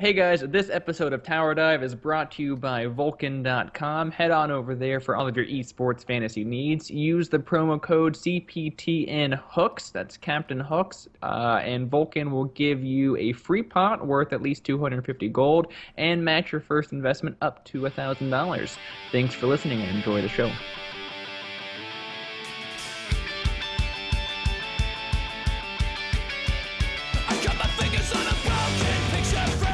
Hey guys, this episode of Tower Dive is brought to you by Vulcan.com. Head on over there for all of your esports fantasy needs. Use the promo code CPTNHooks, that's Captain Hooks, and Vulcan will give you a free pot worth at least 250 gold and match your first investment up to $1,000. Thanks for listening and enjoy the show.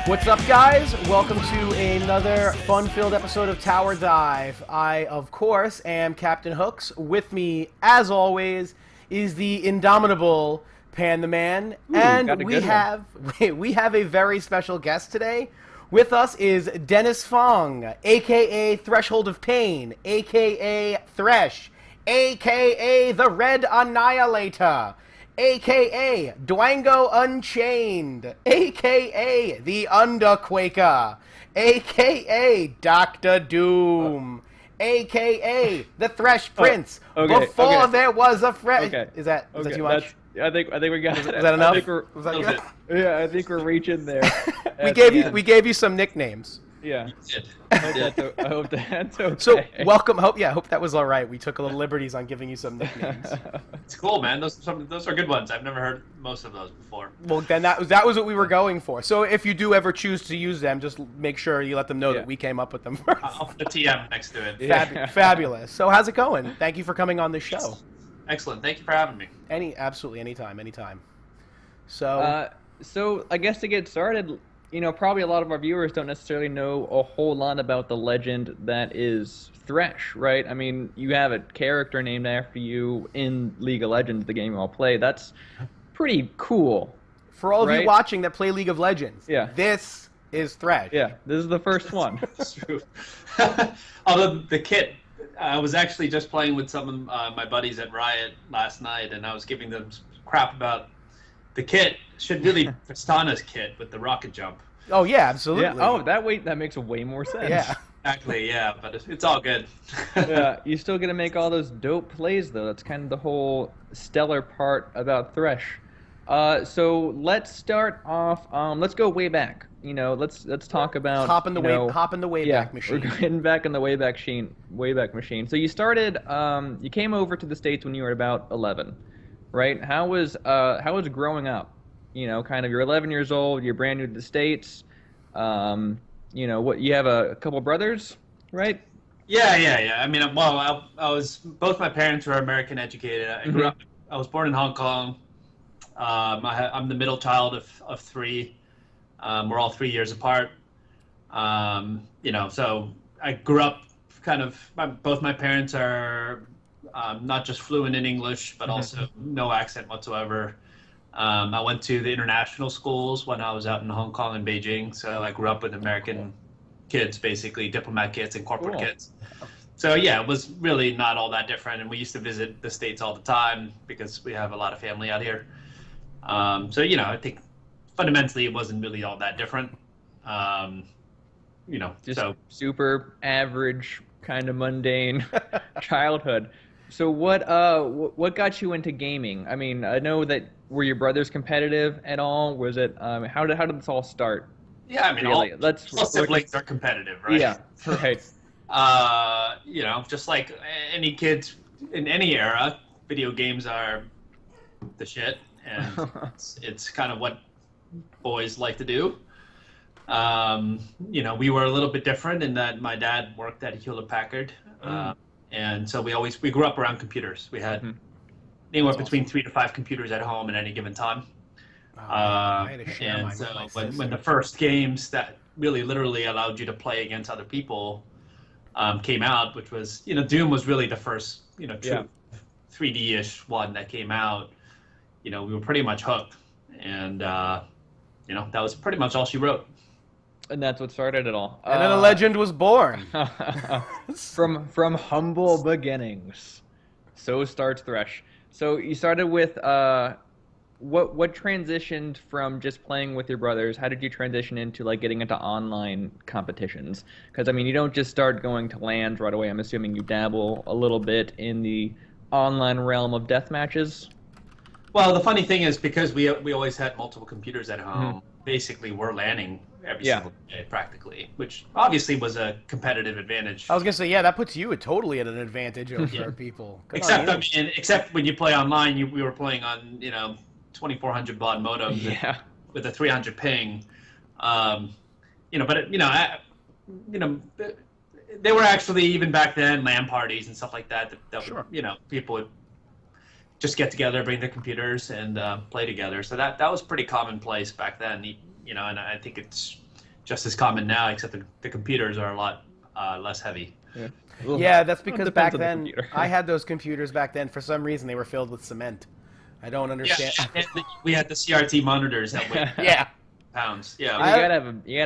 What's up, guys? Welcome to another fun-filled episode of Tower Dive. I, of course, am Captain Hooks. With me, as always, is the indomitable Pan the Man, and we have a very special guest today. With us is Dennis Fong, aka Threshold of Pain, aka Thresh, aka the Red Annihilator, a.k.a. DWANGO Unchained, a.k.a. the Underquaker, a.k.a. Dr. Doom, a.k.a. the Thresh Prince. Before there was a Thresh. Is that too much? I think we got it. Was that enough? Was that good? Yeah, I think we're reaching there. we gave you some nicknames. Yeah. I hope that's okay. So welcome. Hope that was all right. We took a little liberties on giving you some nicknames. It's cool, man. Those are good ones. I've never heard most of those before. Well, then that was what we were going for. So if you do ever choose to use them, just make sure you let them know that we came up with them first. I'll put the TM next to it. Fabulous. So how's it going? Thank you for coming on the show. Excellent. Thank you for having me. Absolutely, anytime. So I guess to get started, probably a lot of our viewers don't necessarily know a whole lot about the legend that is Thresh, right? I mean, you have a character named after you in League of Legends, the game you all play. That's pretty cool. For all of you watching that play League of Legends, this is Thresh. Yeah, this is the first one. That's true. Although the kit, I was actually just playing with some of my buddies at Riot last night, and I was giving them crap about the kit. Should really be Tristana's kit with the rocket jump. Oh yeah, absolutely. Yeah. Oh, that makes way more sense. Yeah. Exactly. Yeah, but it's all good. Yeah, you still gonna make all those dope plays though. That's kind of the whole stellar part about Thresh. So let's start off. Let's go way back. Let's talk about hop in the Wayback Machine. We're getting back in the Wayback Machine. So you started. You came over to the States when you were about 11, right? How was growing up? Kind of you're 11 years old. You're brand new to the States. What you have a couple brothers, right? Yeah. I mean, well, I was both my parents were American educated. I grew up. I was born in Hong Kong. I'm the middle child of three. We're all 3 years apart. So I grew up kind of. Both my parents are not just fluent in English, but also no accent whatsoever. I went to the international schools when I was out in Hong Kong and Beijing, so I grew up with American kids, basically diplomat kids and corporate kids. So yeah, it was really not all that different, and we used to visit the States all the time because we have a lot of family out here. I think fundamentally it wasn't really all that different. Just super average, kind of mundane childhood. So what got you into gaming? I mean, I know that were your brothers competitive at all? Was it how did this all start? Yeah, I mean, really? all siblings are competitive, right? Yeah, right. Just like any kids in any era, video games are the shit, and it's kind of what boys like to do. We were a little bit different in that my dad worked at Hewlett-Packard. And so we grew up around computers. We had anywhere between 3 to 5 computers at home at any given time. And so when the first games that really literally allowed you to play against other people came out, which was, Doom was really the first, true 3D-ish one that came out, we were pretty much hooked. And, that was pretty much all she wrote. And that's what started it all. And then a legend was born. From humble beginnings. So starts Thresh. So you started with what transitioned from just playing with your brothers? How did you transition into getting into online competitions? Because I mean, you don't just start going to LANs right away. I'm assuming you dabble a little bit in the online realm of death matches. Well, the funny thing is because we always had multiple computers at home, basically we're LANing every Yeah. single day, practically, which obviously was a competitive advantage. I was gonna say, yeah, that puts you totally at an advantage over people. Good on Except, you. except when you play online, we were playing on 2400 baud modems Yeah. with a 300 ping. But they were actually, even back then, LAN parties and stuff like that. Sure. People would just get together, bring their computers, and play together. So that was pretty commonplace back then. And I think it's just as common now, except the computers are a lot less heavy. Yeah. Yeah, that's because Depends back on the then computer. I had those computers back then. For some reason, they were filled with cement. I don't understand. Yeah, and we had the CRT monitors that weighed Yeah. pounds. Yeah. You gotta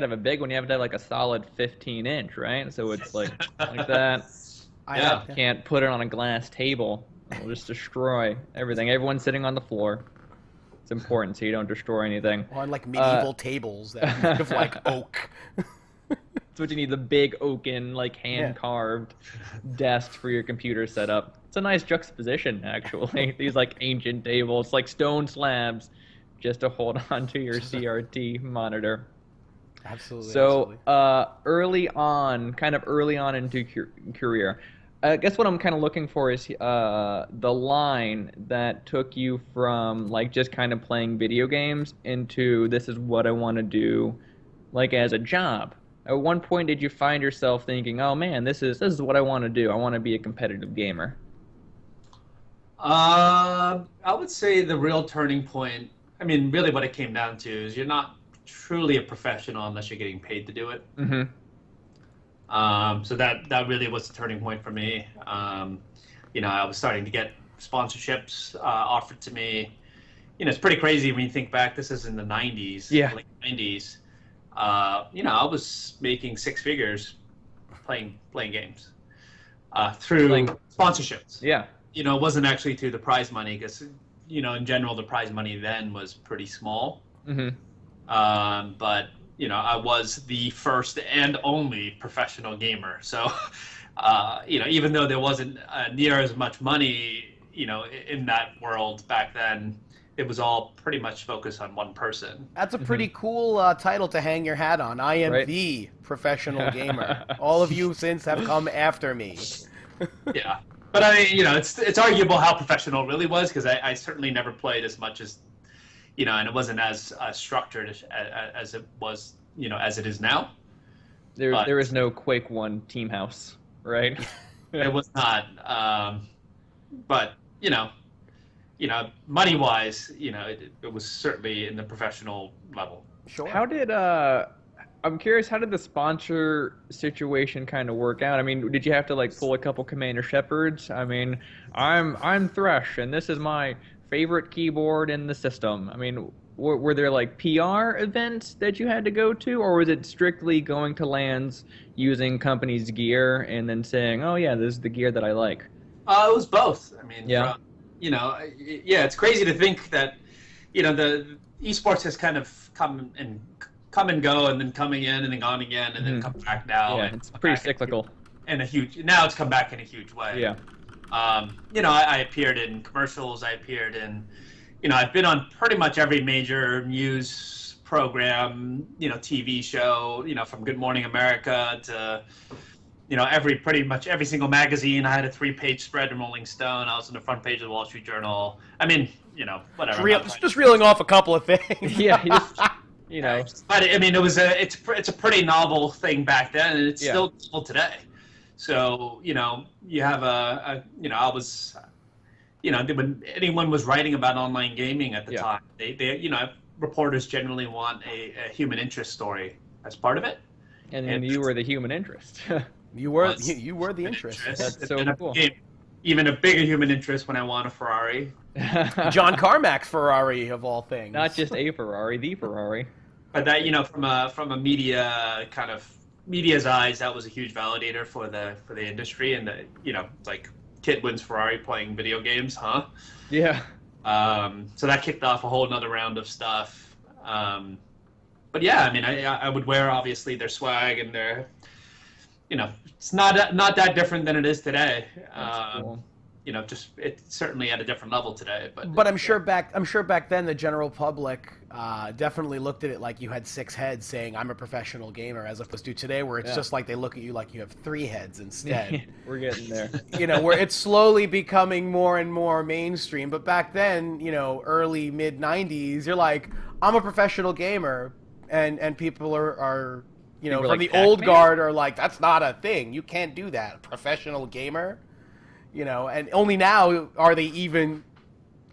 have a big one. You have to have like a solid 15-inch, right? So it's like that. Yeah. Can't put it on a glass table. It'll just destroy everything. Everyone's sitting on the floor. It's important so you don't destroy anything. On like medieval tables that are made of like oak. That's what you need, the big oaken, like hand-carved desk for your computer setup. It's a nice juxtaposition, actually. These like ancient tables, like stone slabs, just to hold on to your CRT monitor. Absolutely. So early on into career, I guess what I'm kind of looking for is the line that took you from like just kind of playing video games into this is what I want to do, like as a job. At one point, did you find yourself thinking, "Oh man, this is what I want to do. I want to be a competitive gamer"? I would say the real turning point. I mean, really, what it came down to is you're not truly a professional unless you're getting paid to do it. Mm-hmm. So that really was the turning point for me. I was starting to get sponsorships offered to me. It's pretty crazy when you think back. This is in the 90s, late 90s. I was making six figures playing games through sponsorships. Yeah. It wasn't actually through the prize money because, in general, the prize money then was pretty small. Mm-hmm. But I was the first and only professional gamer. So, even though there wasn't near as much money, in that world back then, it was all pretty much focused on one person. That's a pretty cool title to hang your hat on. I am the professional gamer. All of you since have come after me. Yeah. But I mean, it's arguable how professional it really was because I certainly never played as much as, and it wasn't as structured as it was, as it is now. There is no Quake 1 team house, right? It was not. But, money-wise, it was certainly in the professional level. Sure. I'm curious, how did the sponsor situation kind of work out? I mean, did you have to like pull a couple Commander Shepards? I mean, I'm Thresh, and this is my favorite keyboard in the system. I mean, were there like PR events that you had to go to, or was it strictly going to LANs using companies' gear and then saying, "Oh yeah, this is the gear that I like"? It was both. I mean, yeah, it's crazy to think that, the esports has kind of come and go, and then coming in and then gone again, and then come back now. Yeah, it's pretty cyclical. Now it's come back in a huge way. Yeah. I appeared in commercials. I appeared in, I've been on pretty much every major news program, TV show, from Good Morning America to, pretty much every single magazine. I had a 3-page spread in Rolling Stone. I was on the front page of the Wall Street Journal. I mean, whatever. Just reeling off a couple of things. Yeah. But I mean, it's a pretty novel thing back then, and it's still today. So, you have I was, when anyone was writing about online gaming at the time, they reporters generally want a human interest story as part of it. And you were the human interest. You were the interest. That's so cool. Even a bigger human interest when I won a Ferrari. John Carmack's Ferrari of all things. Not just a Ferrari, the Ferrari. But that, from a media's eyes, that was a huge validator for the industry, and like kid wins Ferrari playing video games, huh? Yeah. So that kicked off a whole nother round of stuff. But yeah, I mean, I would wear obviously their swag and their, it's not that different than it is today. Cool. just it's certainly at a different level today. But I'm sure back then the general public definitely looked at it like you had 6 heads, saying I'm a professional gamer, as opposed to today where it's just like they look at you like you have 3 heads instead. We're getting there. Where it's slowly becoming more and more mainstream. But back then, early mid 90s, you're like, I'm a professional gamer, and people are People from like, the old Pac-Man? guard are like, that's not a thing. You can't do that. Professional gamer. And only now are they even,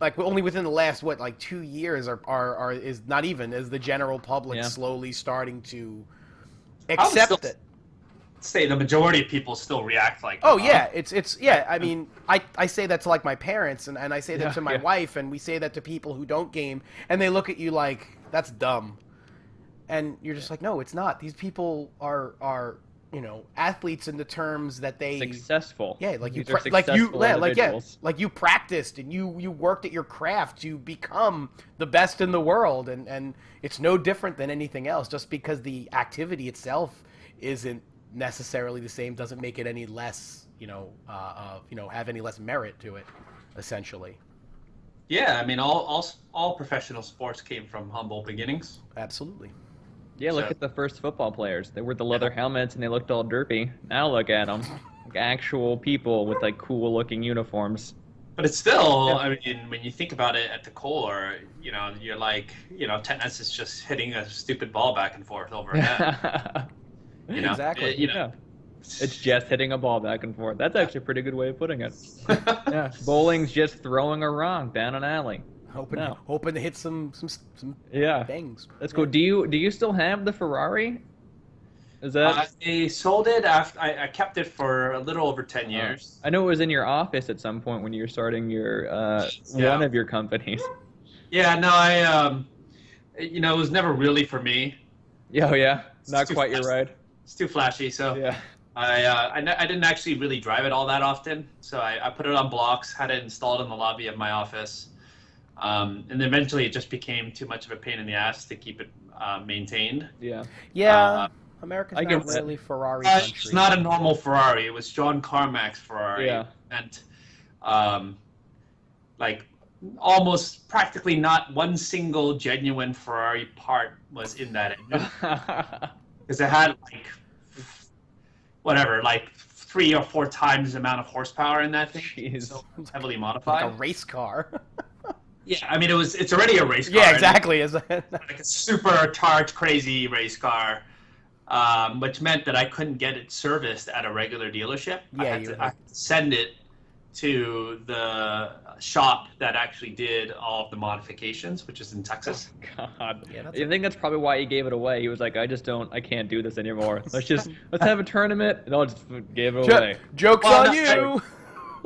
like, only within the last 2 years is not even, is the general public slowly starting to accept it. Say the majority of people still react like oh yeah, it's I mean, I say that to like my parents, and I say that to my wife, and we say that to people who don't game, and they look at you like, that's dumb, and you're just like, no, it's not. These people are athletes in the terms that they successful. Yeah, like you These are successful individuals. like you practiced and you worked at your craft to become the best in the world, and it's no different than anything else. Just because the activity itself isn't necessarily the same doesn't make it any less, have any less merit to it, essentially. Yeah, I mean, all professional sports came from humble beginnings. Absolutely. Yeah, look at the first football players. They wore the leather helmets and they looked all derpy. Now look at them, like actual people with like cool-looking uniforms. But it's still, I mean, when you think about it at the core, you're like, tennis is just hitting a stupid ball back and forth over a net. Exactly. It's just hitting a ball back and forth. That's actually a pretty good way of putting it. Yeah, bowling's just throwing a rock down an alley. Hoping to hit some bangs. That's cool. Do you still have the Ferrari? Is that? I sold it after I kept it for a little over 10 years. I know it was in your office at some point when you were starting your one of your companies. Yeah, no, it was never really for me. Oh yeah, not quite your ride. It's too flashy, so yeah. I didn't actually really drive it all that often. So I put it on blocks, had it installed in the lobby of my office. And eventually it just became too much of a pain in the ass to keep it maintained. Yeah. America's not really Ferrari country. It's not a normal Ferrari. It was John Carmack's Ferrari. Yeah. And almost practically not one single genuine Ferrari part was in that engine. Because it had 3 or 4 times the amount of horsepower in that thing. Jeez. So heavily modified. Like a race car. Yeah, I mean it's already a race car. Yeah, exactly. Like a supercharged, crazy race car, which meant that I couldn't get it serviced at a regular dealership. Yeah, I had to send it to the shop that actually did all of the modifications, which is in Texas. God, I think that's probably why he gave it away. He was like, I can't do this anymore. Let's have a tournament, and I'll just give it away. Joke's on you.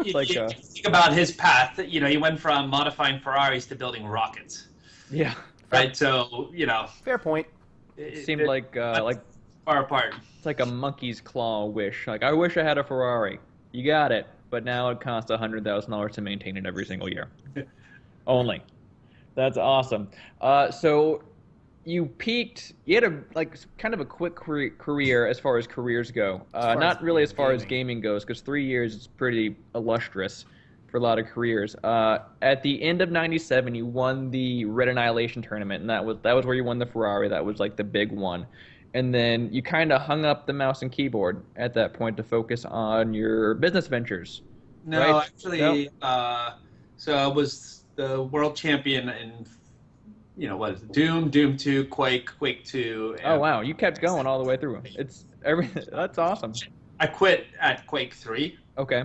You think about his path. He went from modifying Ferraris to building rockets. Yeah. Right. So Fair point. It seemed like far apart. It's like a monkey's claw wish. Like, I wish I had a Ferrari. You got it, but now it costs $100,000 to maintain it every single year. Only. That's awesome. So you peaked. You had kind of a quick career as far as careers go. Not really as far as gaming goes, because 3 years is pretty illustrious for a lot of careers. At the end of '97, you won the Red Annihilation tournament, and that was where you won the Ferrari. That was like the big one. And then you kind of hung up the mouse and keyboard at that point to focus on your business ventures. No, right? Actually, so I was the world champion in. What is it? Doom 2, Quake 2. Oh wow, you kept going all the way through. It's everything. That's awesome. I quit at Quake 3. Okay.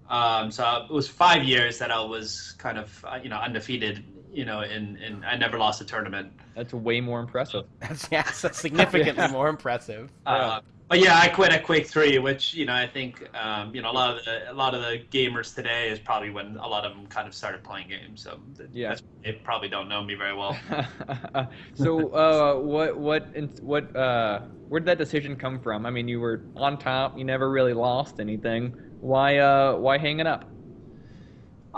So it was 5 years that I was kind of undefeated. And I never lost a tournament. That's way more impressive. That's significantly more impressive. But yeah, I quit at Quake 3, which I think a lot of the gamers today is probably when a lot of them kind of started playing games. So they probably don't know me very well. So where did that decision come from? I mean, you were on top, you never really lost anything. Why hang it up?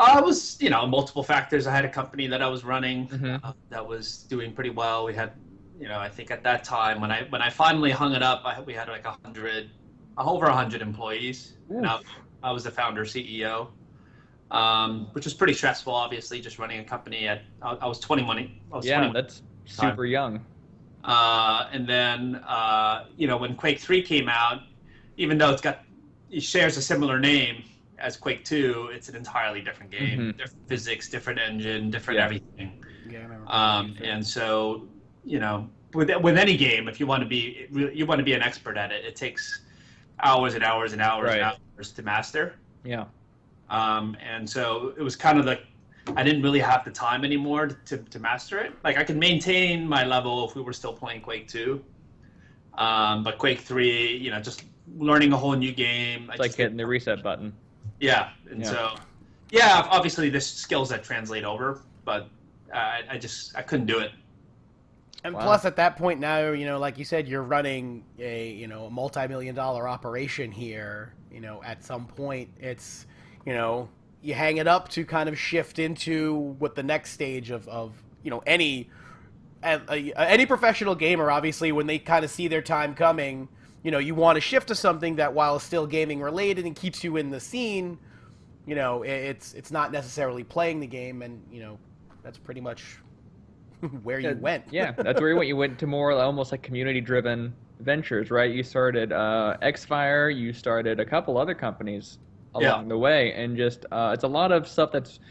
It was multiple factors. I had a company that I was running that was doing pretty well. We had. I think at that time when I finally hung it up, we had over 100 employees. And I was the founder CEO. which was pretty stressful, obviously, just running a company I was 21. I was Yeah, 21 that's at the time. super young. And then, when Quake 3 came out, even though it shares a similar name as Quake 2, it's an entirely different game, different physics, different engine, different everything. Yeah, I remember. And so, with any game, if you want to be an expert at it, it takes hours and hours and hours and hours to master. Yeah. And so it was kind of like I didn't really have the time anymore to master it. Like I could maintain my level if we were still playing Quake 2. But Quake 3, just learning a whole new game. It's like hitting the reset button. Yeah. And so, obviously there's skills that translate over, but I couldn't do it. And plus, at that point now, like you said, you're running a multi-million-dollar operation here. At some point, it's, you hang it up to kind of shift into what the next stage of any professional gamer, obviously, when they kind of see their time coming, you want to shift to something that, while still gaming related and keeps you in the scene, it's not necessarily playing the game, and that's pretty much where you went. Yeah, that's where you went. You went to more almost like community-driven ventures, right? You started Xfire, you started a couple other companies along the way, and just it's a lot of stuff that's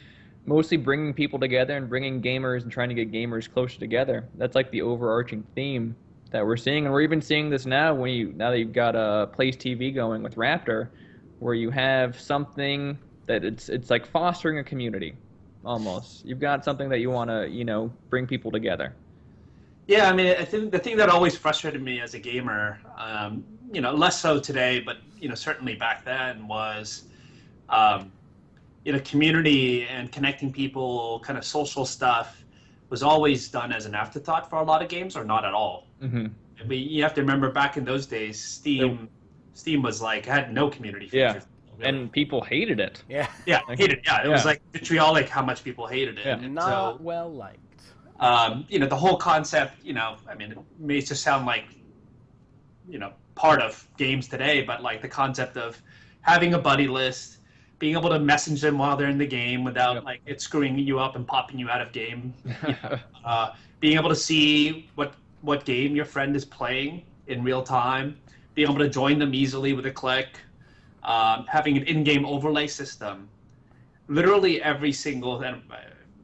mostly bringing people together and bringing gamers and trying to get gamers closer together. That's like the overarching theme that we're seeing, and we're even seeing this now now that you've got a Place TV going with Raptor, where you have something that it's like fostering a community. Almost. You've got something that you want to, bring people together. Yeah, I mean, I think the thing that always frustrated me as a gamer, less so today, but, certainly back then was, community and connecting people, kind of social stuff was always done as an afterthought for a lot of games or not at all. Mm-hmm. You have to remember back in those days, Steam was had no community features. Yeah. Really. And people hated it. Yeah, hated it. Yeah, it was like vitriolic how much people hated it. Yeah. And not well liked. The whole concept, it may just sound like, part of games today, but like the concept of having a buddy list, being able to message them while they're in the game without like it screwing you up and popping you out of game. Being able to see what game your friend is playing in real time, being able to join them easily with a click. Having an in-game overlay system, literally every single, and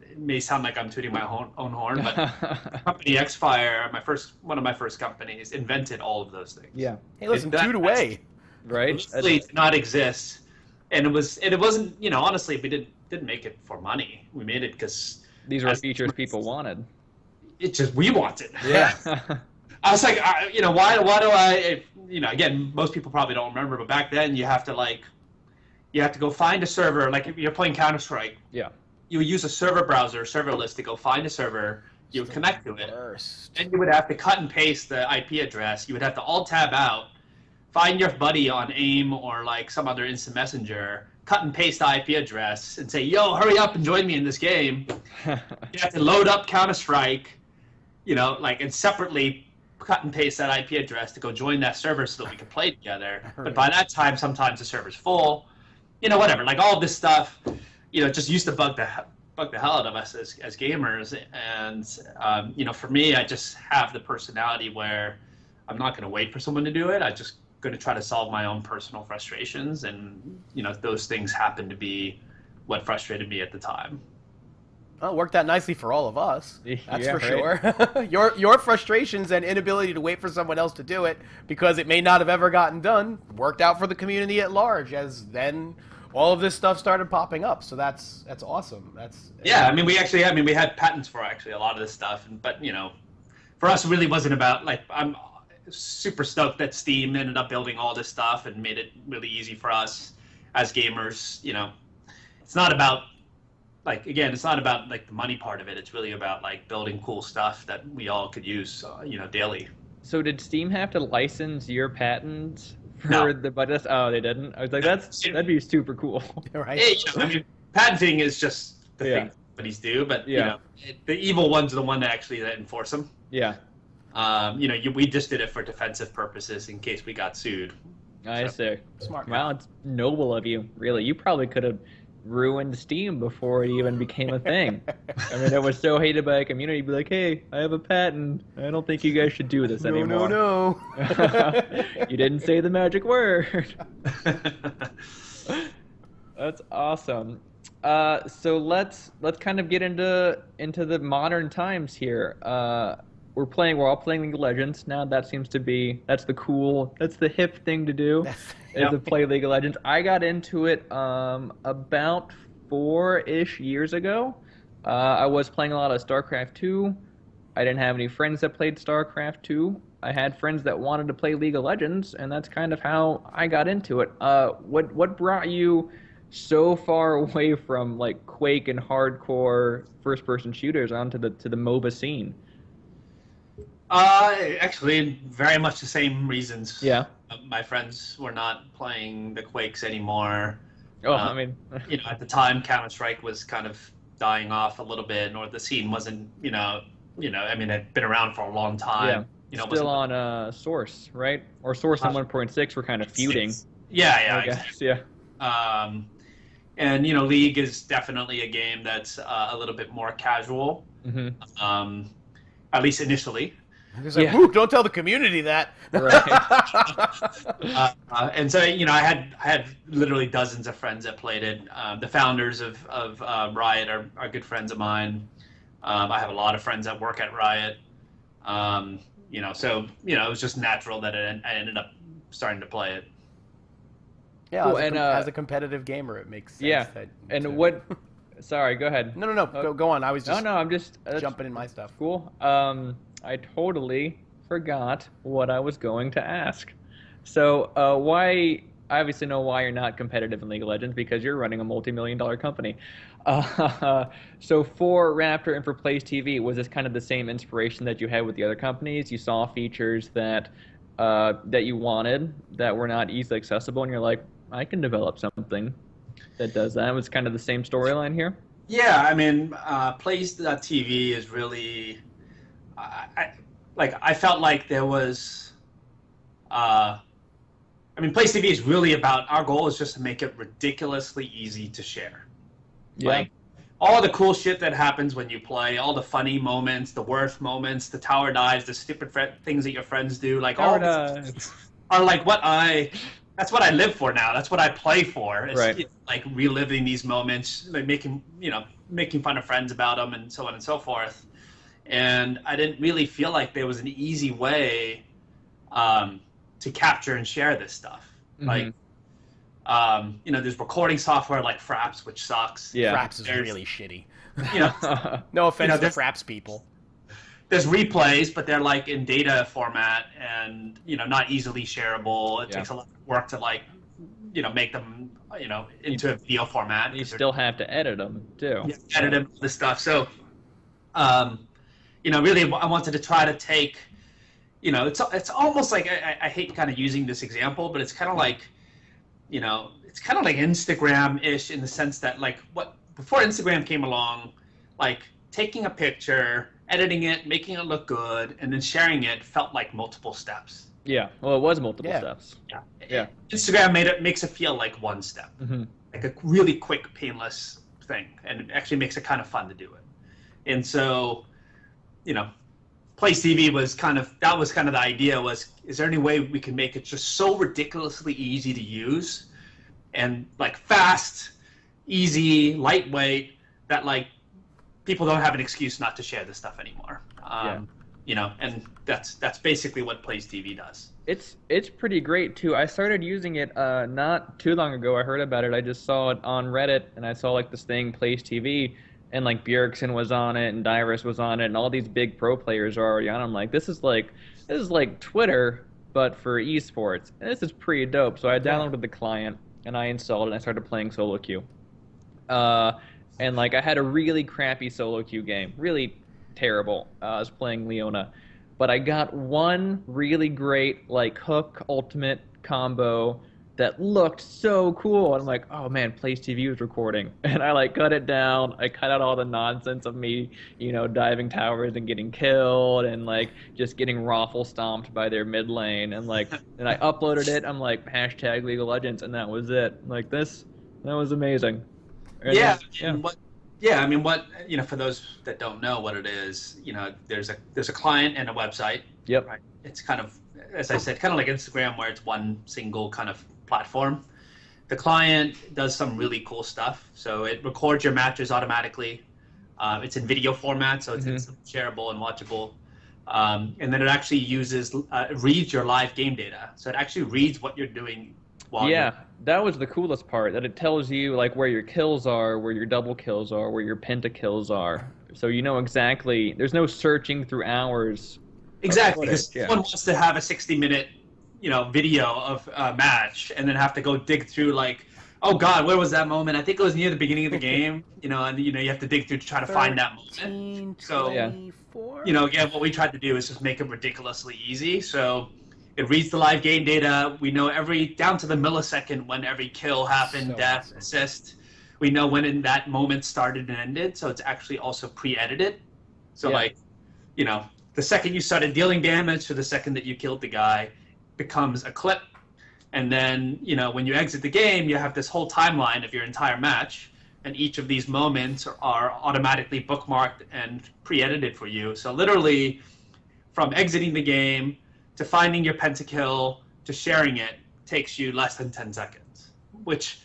it may sound like I'm tooting my own horn, but company Xfire, one of my first companies, invented all of those things. Yeah. Hey, listen, toot away. Right? It did not exist, and it wasn't. Honestly, we didn't make it for money. We made it because these were features people wanted. It's just we wanted. Yeah. I was like, why do I? Again, most people probably don't remember, but back then you have to go find a server. Like if you're playing Counter-Strike, you would use a server browser, server list to go find a server. You would connect to it, and you would have to cut and paste the IP address. You would have to alt-tab out, find your buddy on AIM or like some other instant messenger, cut and paste the IP address, and say, "Yo, hurry up and join me in this game." You have to load up Counter-Strike, and separately cut and paste that IP address to go join that server so that we can play together. But by that time, sometimes the server's full. Whatever. Like all of this stuff, just used to bug the hell out of us as gamers. And for me, I just have the personality where I'm not going to wait for someone to do it. I'm just going to try to solve my own personal frustrations, and those things happen to be what frustrated me at the time. Well, it worked out nicely for all of us. That's for right. sure. Your frustrations and inability to wait for someone else to do it because it may not have ever gotten done worked out for the community at large, as then all of this stuff started popping up. So that's awesome. We had patents for actually a lot of this stuff, but for us it really wasn't about like I'm super stoked that Steam ended up building all this stuff and made it really easy for us as gamers. It's not about it's not about like the money part of it. It's really about like building cool stuff that we all could use, daily. So did Steam have to license your patents for the budget? Oh, they didn't. I was like, that'd be super cool. Right. Patenting is just the thing companies do, but the evil ones are the one that enforce them. Yeah. We just did it for defensive purposes in case we got sued. I see. Smart. Wow, it's noble of you. Really, you probably could have ruined Steam before it even became a thing. I mean, it was so hated by a community. Be like, hey, I have a patent. I don't think you guys should do this anymore. No. You didn't say the magic word. That's awesome. So let's kind of get into the modern times here. We're all playing League of Legends now. That's the hip thing to do, is to play League of Legends. I got into it about 4-ish years ago. I was playing a lot of StarCraft 2. I didn't have any friends that played StarCraft 2. I had friends that wanted to play League of Legends, and that's kind of how I got into it. What brought you so far away from like Quake and hardcore first-person shooters onto the MOBA scene? Actually, very much the same reasons. Yeah. My friends were not playing the Quakes anymore. Oh, I mean, at the time, Counter-Strike was kind of dying off a little bit, or the scene wasn't, I mean, it had been around for a long time. Yeah. Still on Source, right? Or Source and 1.6 were kind of feuding. Yeah, I guess. Yeah. And League is definitely a game that's a little bit more casual. Mm-hmm. At least initially. He's like, "Ooh, don't tell the community that." Right. And so, I had literally dozens of friends that played it. The founders of Riot are good friends of mine. I have a lot of friends that work at Riot. So it was just natural that I ended up starting to play it. Yeah, cool. As a competitive gamer, it makes sense. Yeah. Sorry, go ahead. No. Go on. I was just I'm just jumping in my stuff. Cool. I totally forgot what I was going to ask. So, I obviously know why you're not competitive in League of Legends, because you're running a multi-million-dollar company. So for Raptor and for Plays TV, was this kind of the same inspiration that you had with the other companies? You saw features that you wanted that were not easily accessible, and you're like, I can develop something that does that. It was kind of the same storyline here. Yeah, I mean, Plays.tv is really, I felt like there was, Plays TV is really about, our goal is just to make it ridiculously easy to share. Yeah. Like, all the cool shit that happens when you play, all the funny moments, the worst moments, the tower dives, the stupid things that your friends do, like all these are like that's what I live for now. That's what I play for. It's like reliving these moments, like making fun of friends about them, and so on and so forth. And I didn't really feel like there was an easy way to capture and share this stuff. Mm-hmm. Like, there's recording software like Fraps, which sucks. Yeah, Fraps is really shitty. No offense to Fraps people. There's replays, but they're like in data format and not easily shareable. It takes a lot of work to make them into a video format. You still have to edit them too. Yeah, edit them, this stuff. So, really, I wanted to try to take, it's almost like I hate kind of using this example, but it's kind of like, it's kind of like Instagram-ish in the sense that before Instagram came along, like taking a picture, editing it, making it look good, and then sharing it felt like multiple steps. Yeah, well, it was multiple steps. Yeah. Instagram makes it feel like one step, like a really quick, painless thing, and it actually makes it kind of fun to do it. And so, Plays TV was kind of the idea was, is there any way we can make it just so ridiculously easy to use and like fast, easy, lightweight that like people don't have an excuse not to share this stuff anymore. And that's basically what Plays TV does. It's pretty great too. I started using it not too long ago. I heard about it. I just saw it on Reddit, and I saw like this thing, Plays TV, and like Bjergsen was on it, and Dyrus was on it, and all these big pro players are already on it. I'm like, this is like Twitter, but for esports. And this is pretty dope. So I downloaded the client, and I installed it, and I started playing solo queue. And like I had a really crappy solo queue game, really terrible. I was playing Leona, but I got one really great like hook ultimate combo that looked so cool. And I'm like, oh man, Plays TV was recording, and I like cut it down. I cut out all the nonsense of me, diving towers and getting killed, and like just getting raffle stomped by their mid lane, and like, and I uploaded it. I'm like, # League of Legends, and that was it. Like that was amazing. Yeah, Yeah. and I mean, for those that don't know what it is, there's a client and a website. Yep. Right. It's kind of, as I said, kind of like Instagram, where it's one single kind of platform. The client does some really cool stuff. So it records your matches automatically. It's in video format, so it's shareable and watchable. And then it actually reads your live game data. So it actually reads what you're doing while that was the coolest part, that it tells you like where your kills are, where your double kills are, where your pentakills are. So you know exactly, there's no searching through hours. Exactly, because someone wants to have a 60-minute, video of a match and then have to go dig through like, oh God, where was that moment? I think it was near the beginning of the game, and you have to dig through to try to find that moment. So, again, what we tried to do is just make it ridiculously easy. So it reads the live game data. We know down to the millisecond when every kill happened, death, assist. We know when that moment started and ended. So it's actually also pre-edited. So the second you started dealing damage to the second that you killed the guy becomes a clip. And then, when you exit the game, you have this whole timeline of your entire match. And each of these moments are automatically bookmarked and pre-edited for you. So literally, from exiting the game to finding your pentakill to sharing it takes you less than 10 seconds. Which,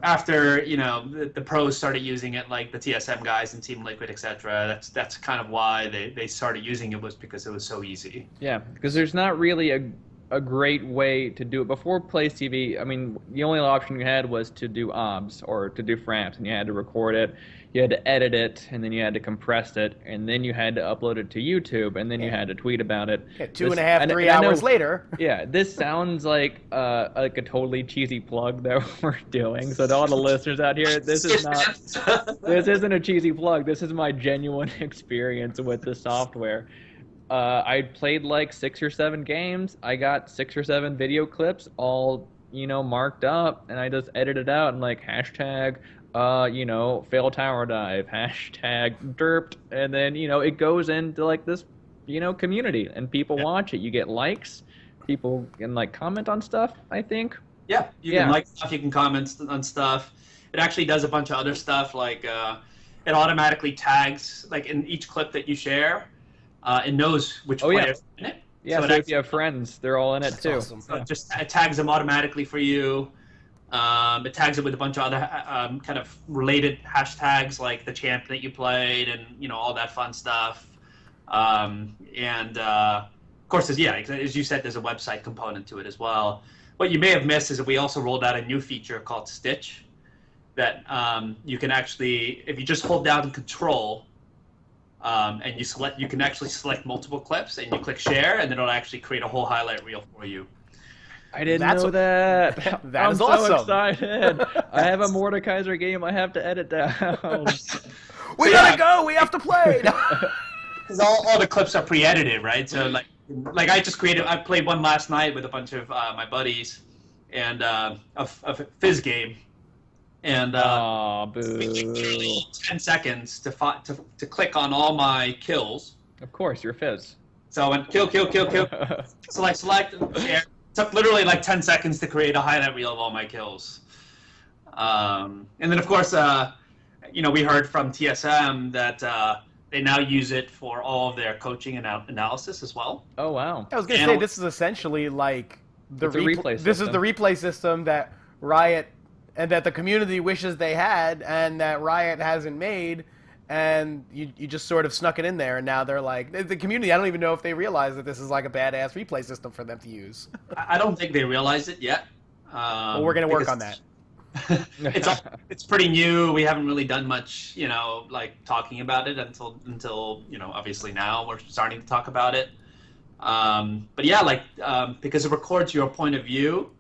after the pros started using it, like the TSM guys and Team Liquid, etc., that's kind of why they started using it, was because it was so easy. Yeah, because there's not really a great way to do it. Before Plays TV, I mean, the only option you had was to do OBS or to do fraps, and you had to record it, you had to edit it, and then you had to compress it, and then you had to upload it to YouTube, and then you had to tweet about it. Yeah, 3 hours later. Yeah, this sounds like a totally cheesy plug that we're doing. So to all the listeners out here, this isn't a cheesy plug. This is my genuine experience with the software. I played like 6 or 7 games. I got 6 or 7 video clips, all marked up, and I just edited out and like hashtag, fail tower dive, hashtag derped, and then it goes into like this, community, and people watch it. You get likes, people can like comment on stuff. I think. Yeah, you can like stuff, you can comment on stuff. It actually does a bunch of other stuff, like it automatically tags, like in each clip that you share. It knows which player's in it. Yeah, so if you have friends, they're all in it too. Awesome. So it tags them automatically for you. It tags it with a bunch of other kind of related hashtags, like the champ that you played and all that fun stuff. Of course, as you said, there's a website component to it as well. What you may have missed is that we also rolled out a new feature called Stitch that you can actually, if you just hold down Control, and you can actually select multiple clips, and you click share, and then it'll actually create a whole highlight reel for you. I didn't know that. That is I'm awesome. so excited. I have a Mordekaiser game I have to edit down. We gotta go. We have to play. Because all the clips are pre-edited, right? So like I played one last night with a bunch of my buddies, and a Fizz game. And it took literally 10 seconds to click on all my kills. Of course, you're Fizz. So I went kill. Select, share. It took literally like 10 seconds to create a highlight reel of all my kills. And then of course, we heard from TSM that they now use it for all of their coaching and analysis as well. Oh wow! I was gonna say, this is essentially like the replay system. This is the replay system that Riot and that the community wishes they had, and that Riot hasn't made, and you just sort of snuck it in there, and now they're like, the community, I don't even know if they realize that this is like a badass replay system for them to use. I don't think they realize it yet. Well, we're going to work on that. It's pretty new. We haven't really done much, like talking about it until obviously now we're starting to talk about it. But yeah, because it records your point of view,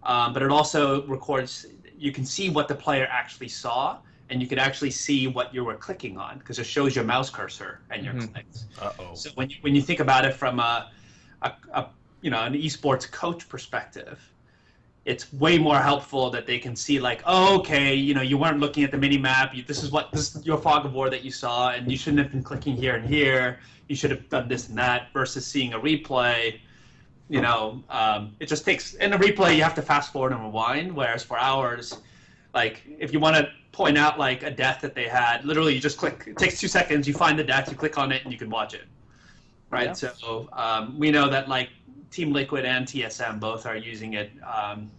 but it also records, you can see what the player actually saw, and you can actually see what you were clicking on, because it shows your mouse cursor and your clicks. Uh-oh. So when you think about it from an esports coach perspective, it's way more helpful that they can see like, oh, okay, you weren't looking at the mini map. This is your fog of war that you saw, and you shouldn't have been clicking here and here. You should have done this and that, versus seeing a replay. It just takes, in a replay you have to fast forward and rewind, whereas for ours, like if you want to point out like a death that they had. Literally, you just click. It takes 2 seconds. You find the death. You click on it, and you can watch it. Right. Yeah. So we know that like Team Liquid and TSM both are using it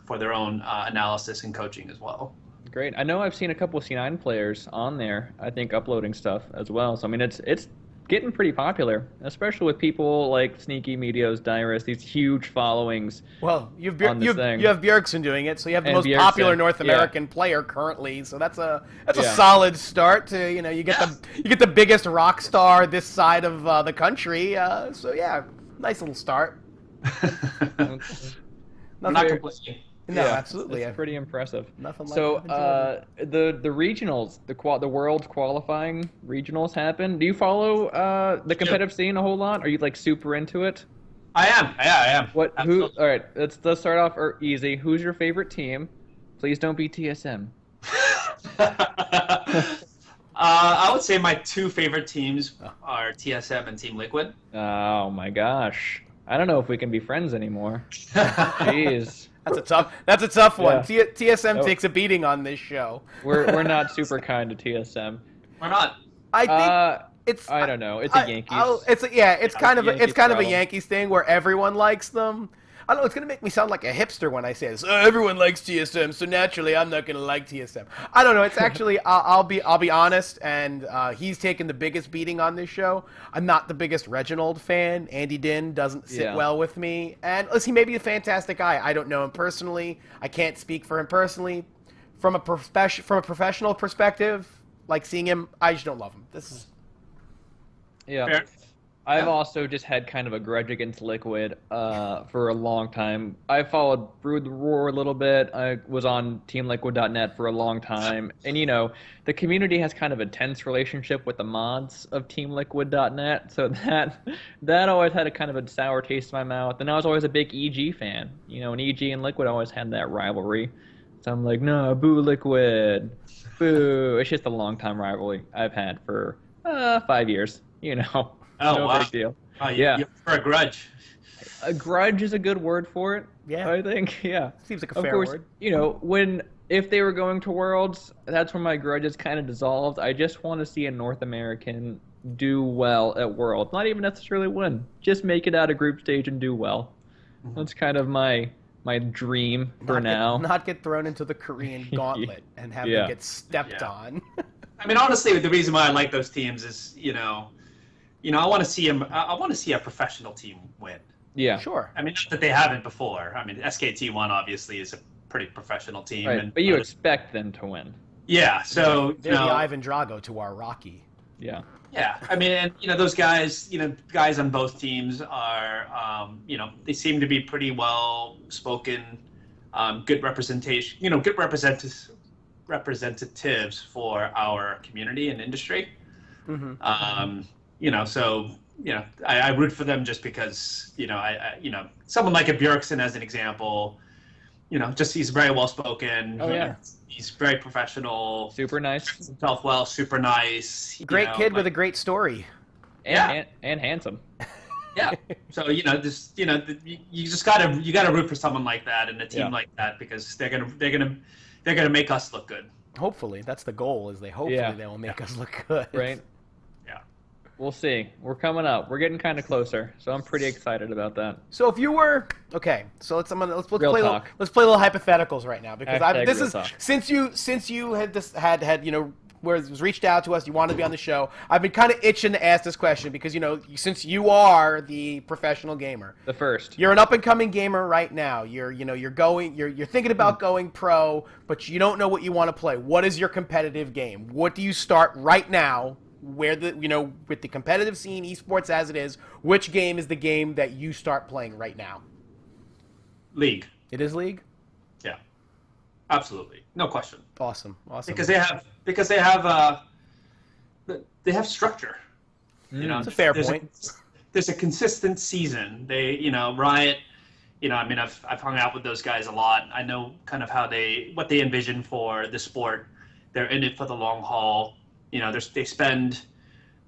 for their own analysis and coaching as well. Great. I know I've seen a couple of C9 players on there, I think, uploading stuff as well. So, I mean, it's getting pretty popular, especially with people like Sneaky, Meteos, Dyrus, these huge followings. Well, you have on this thing. Bjergsen doing it, so you have the And most Bjergsen, popular North yeah. American player currently. So that's a Yeah. solid start to you get the biggest rock star this side of the country. So yeah, nice little start. I'm not Nothing- complaining. No, Yeah, absolutely. It's pretty impressive. Nothing like So, nothing the regionals, the world qualifying regionals happen. Do you follow the competitive scene a whole lot? Are you like super into it? I am. Yeah, I am. What? Absolutely. Who? All right, let's start off easy. Who's your favorite team? Please don't be TSM. I would say my 2 favorite teams are TSM and Team Liquid. Oh my gosh, I don't know if we can be friends anymore. Jeez, That's a tough one. Yeah. TSM Oh. takes a beating on this show. we're not super kind to TSM. Why not? I think it's I don't know. It's a Yankees. It's kind of a Yankees problem. Yankees thing where everyone likes them. I don't know. It's gonna make me sound like a hipster when I say this. Everyone likes TSM, so naturally I'm not gonna like TSM. I don't know. It's actually I'll be honest, and he's taken the biggest beating on this show. I'm not the biggest Reginald fan. Andy Din doesn't sit Yeah. well with me, and listen, he may be a fantastic guy. I don't know him personally. I can't speak for him personally. From a professional perspective, like seeing him, I just don't love him. This is Yeah. Fair. I've also just had kind of a grudge against Liquid for a long time. I followed Brood the Roar a little bit. I was on TeamLiquid.net for a long time. And, you know, the community has kind of a tense relationship with the mods of TeamLiquid.net. So that always had a kind of a sour taste in my mouth. And I was always a big EG fan. You know, and EG and Liquid always had that rivalry. So I'm like, no, boo Liquid. Boo. It's just a long-time rivalry I've had for 5 years, you know. Oh, No wow. big deal. Oh, Yeah. You're for a grudge. A grudge is a good word for it. Yeah. I think. Yeah. seems like a Of fair course, word. you know, if they were going to Worlds, that's when my grudges kind of dissolved. I just want to see a North American do well at Worlds. Not even necessarily win. Just make it out of group stage and do well. That's kind of my dream for now. Not get thrown into the Korean gauntlet and have Yeah. them get stepped Yeah. on. I mean, honestly, the reason why I like those teams is, I want to see I want to see a professional team win. Yeah. Sure. I mean, not that they haven't before. I mean, SKT1 obviously is a pretty professional team. Right. And, But you expect them to win. yeah, so, They're the Ivan Drago to our Rocky. Yeah. yeah, I mean, and, those guys, guys on both teams are, they seem to be pretty well spoken, good representation, good representatives for our community and industry. Mm-hmm. I root for them just because, someone like a Bjergsen as an example, just he's very well spoken. Oh, yeah. He's very professional. Super nice. Himself well, super nice. Great kid with a great story. And handsome. Yeah. So you just gotta root for someone like that and a team Yeah. like that because they're gonna make us look good. Hopefully, that's the goal. Is they will make us look good. Right. Yeah. We'll see. We're coming up. We're getting kind of closer, so I'm pretty excited about that. So if you were so let's Real play talk. let's play little hypotheticals right now because Hashtag this real is talk. since you had where it was reached out to us, you wanted to be on the show. I've been kind of itching to ask this question because since you are the professional gamer, The first. you're an up and coming gamer right now. You're thinking about going pro, but you don't know what you want to play. What is your competitive game? What do you start right now? With the competitive scene, esports as it is, which game is the game that you start playing right now? League. It is League. Yeah. Absolutely. No question. Awesome. Because they have structure. That's a fair point. There's a consistent season. They, Riot, I've hung out with those guys a lot. I know kind of what they envision for the sport. They're in it for the long haul. They spend,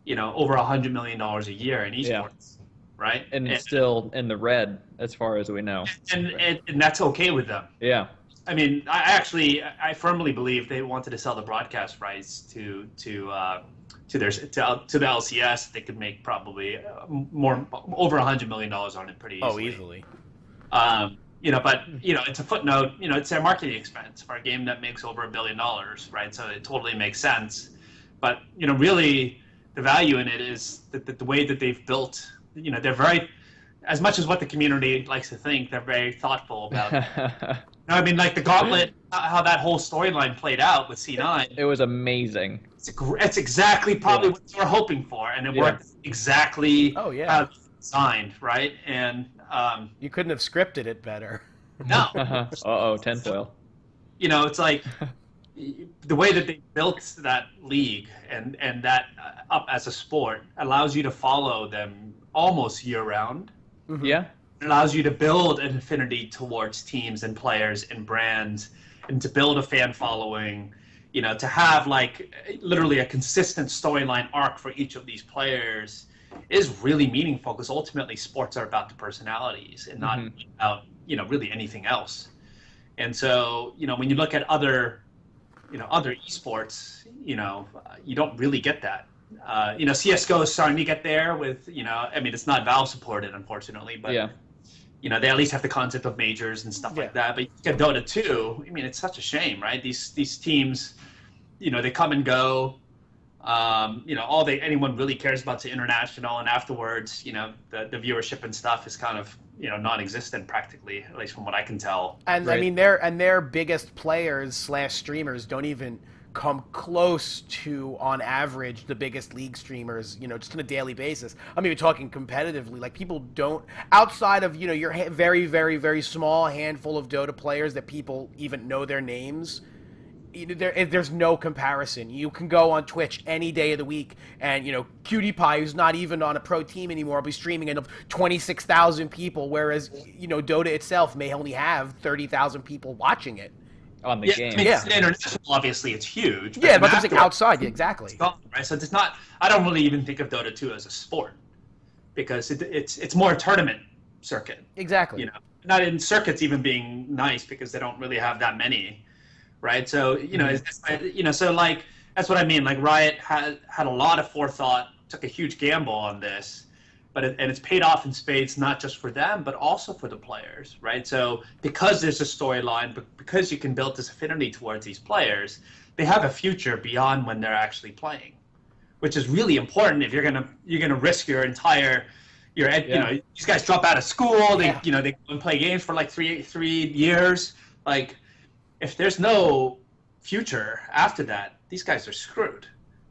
over $100 million a year in esports, Yeah. right? And it's still in the red as far as we know. And that's okay with them. Yeah. I mean, I firmly believe they wanted to sell the broadcast rights to the LCS. They could make probably more over $100 million on it pretty easily. Oh, easily. But it's a footnote. It's their marketing expense for a game that makes over $1 billion, right? So it totally makes sense. But really, the value in it is the way that they've built. They're very, as much as what the community likes to think, they're very thoughtful about it. I mean, like the Gauntlet, how that whole storyline played out with C9. It was amazing. It's exactly probably what they were hoping for, and it worked exactly how it was designed, right? And you couldn't have scripted it better. No. Tinfoil. It's like the way that they built that league and that up as a sport allows you to follow them almost year round. Mm-hmm. Yeah. It allows you to build an affinity towards teams and players and brands, and to build a fan following, to have like literally a consistent storyline arc for each of these players is really meaningful, because ultimately sports are about the personalities and not about, really anything else. And so, when you look at other esports, you don't really get that. CSGO is starting to get there with, I mean, it's not Valve supported, unfortunately, but they at least have the concept of majors and stuff like that. But you get Dota 2, I mean, it's such a shame, right? These teams, they come and go. All anyone really cares about is international, and afterwards, the viewership and stuff is kind of, non-existent practically, at least from what I can tell. And right. I mean, their biggest players / streamers don't even come close to, on average, the biggest league streamers, just on a daily basis. I'm even talking competitively. Like, people don't, outside of, your very, very, very small handful of Dota players that people even know their names, there's no comparison. You can go on Twitch any day of the week, and QtPie, who's not even on a pro team anymore, will be streaming in 26,000 people, whereas Dota itself may only have 30,000 people watching it on the game. I mean, it's international, obviously, it's huge. But I'm saying outside, exactly. Gone, right? So it's not. I don't really even think of Dota 2 as a sport, because it's more a tournament circuit. Exactly. Not in circuits even being nice, because they don't really have that many. Right, so so like that's what I mean. Like Riot had a lot of forethought, took a huge gamble on this, but it's paid off in spades, not just for them, but also for the players. Right, so because there's a storyline, but because you can build this affinity towards these players, they have a future beyond when they're actually playing, which is really important if you're gonna risk your entire these guys drop out of school, they they go and play games for like three years, like. If there's no future after that, these guys are screwed,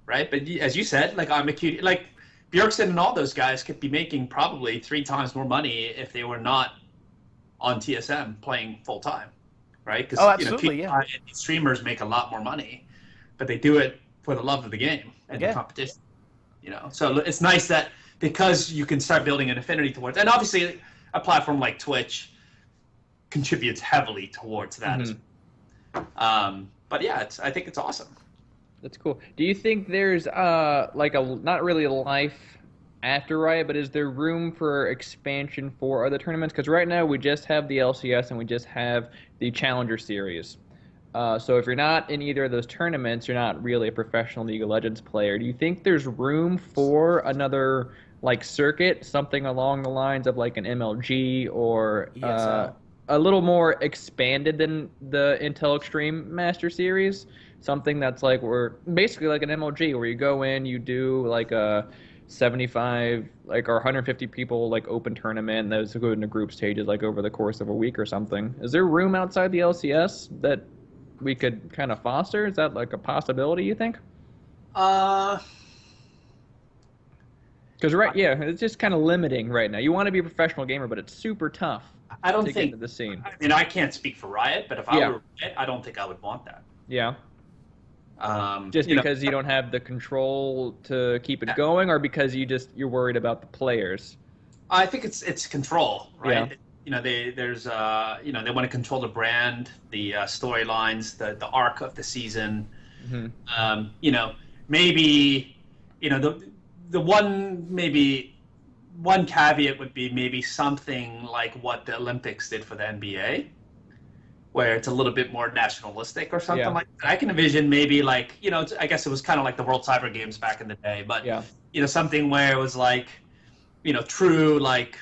right? But as you said, like like Bjergsen and all those guys could be making probably 3 times more money if they were not on TSM playing full time, right? Because absolutely, streamers make a lot more money, but they do it for the love of the game and the competition. So it's nice that because you can start building an affinity towards, and obviously a platform like Twitch contributes heavily towards that as well. But I think it's awesome. That's cool. Do you think there's like not really a life after Riot, but is there room for expansion for other tournaments? Because right now we just have the LCS and we just have the Challenger Series. So if you're not in either of those tournaments, you're not really a professional League of Legends player. Do you think there's room for another like circuit, something along the lines of like an MLG or a little more expanded than the Intel Extreme Master Series? Something that's like basically like an MLG where you go in, you do like a 75 or 150 people like open tournament, and those go into group stages like over the course of a week or something. Is there room outside the LCS that we could kind of foster? Is that like a possibility, you think? Because it's just kind of limiting right now. You want to be a professional gamer, but it's super tough. I don't to think get into the scene. I mean, I can't speak for Riot, but if I were Riot, I don't think I would want that. Yeah. Just because you don't have the control to keep it going, or because you're worried about the players? I think it's control, right? Yeah. They want to control the brand, the storylines, the arc of the season. Mm-hmm. Maybe the one caveat would be maybe something like what the Olympics did for the NBA, where it's a little bit more nationalistic or something Yeah. like that. I can envision maybe like, I guess it was kind of like the World Cyber Games back in the day, but Yeah. Something where it was like, true like,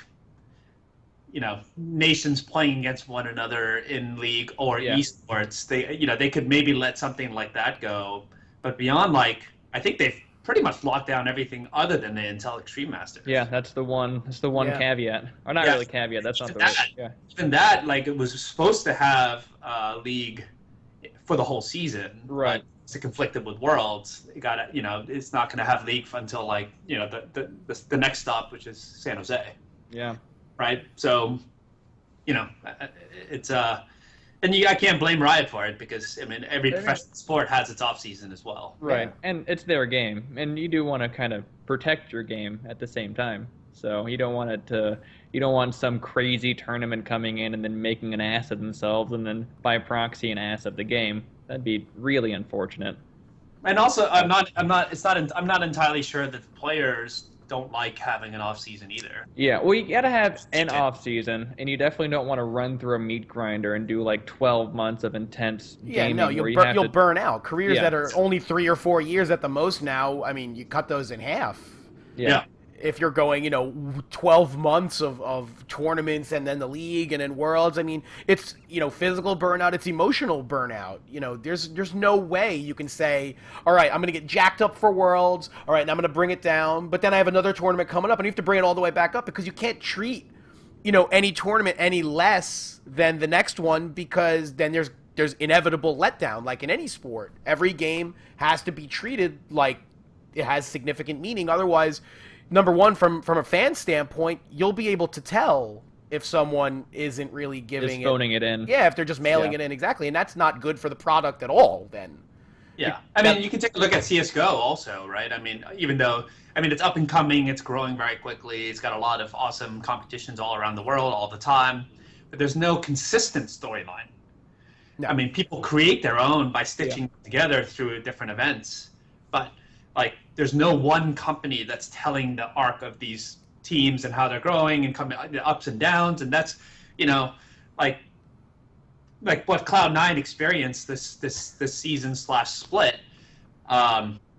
nations playing against one another in league or Yeah. esports. They could maybe let something like that go, but beyond like, I think they've pretty much locked down everything other than the Intel Extreme Masters. Yeah, that's the one. That's the one Yeah. caveat, or not Yeah. really caveat. That's not Even the right. that, Yeah. even that, like it was supposed to have a league for the whole season, Right. but it's conflicted with Worlds. It got it's not going to have league until like the next stop, which is San Jose, Yeah. right? So, it's and I can't blame Riot for it because I mean every professional sport has its off season as well. Right, and it's their game, and you do want to kind of protect your game at the same time. So you don't want some crazy tournament coming in and then making an ass of themselves, and then by proxy an ass of the game. That'd be really unfortunate. And also, I'm not entirely sure that the players don't like having an off season either. Yeah, well, you gotta have an off season, and you definitely don't want to run through a meat grinder and do like 12 months of intense gaming. No, you'll burn out. Careers Yeah. that are only 3 or 4 years at the most now, I mean, you cut those in half. Yeah. If you're going, 12 months of tournaments and then the league and then Worlds, I mean, it's, physical burnout, it's emotional burnout. There's no way you can say, all right, I'm going to get jacked up for Worlds, all right, and I'm going to bring it down, but then I have another tournament coming up and you have to bring it all the way back up because you can't treat, any tournament any less than the next one because then there's inevitable letdown. Like in any sport, every game has to be treated like it has significant meaning. Otherwise, number one, from a fan standpoint, you'll be able to tell if someone isn't really giving Just phoning it in. Yeah, if they're just mailing it in, exactly. And that's not good for the product at all, then. Yeah. I mean, you can take a look at CSGO also, right? I mean, it's up and coming, it's growing very quickly, it's got a lot of awesome competitions all around the world all the time, but there's no consistent storyline. No. I mean, people create their own by stitching together through different events, but like there's no one company that's telling the arc of these teams and how they're growing and coming ups and downs, and that's like what Cloud9 experienced this season /split.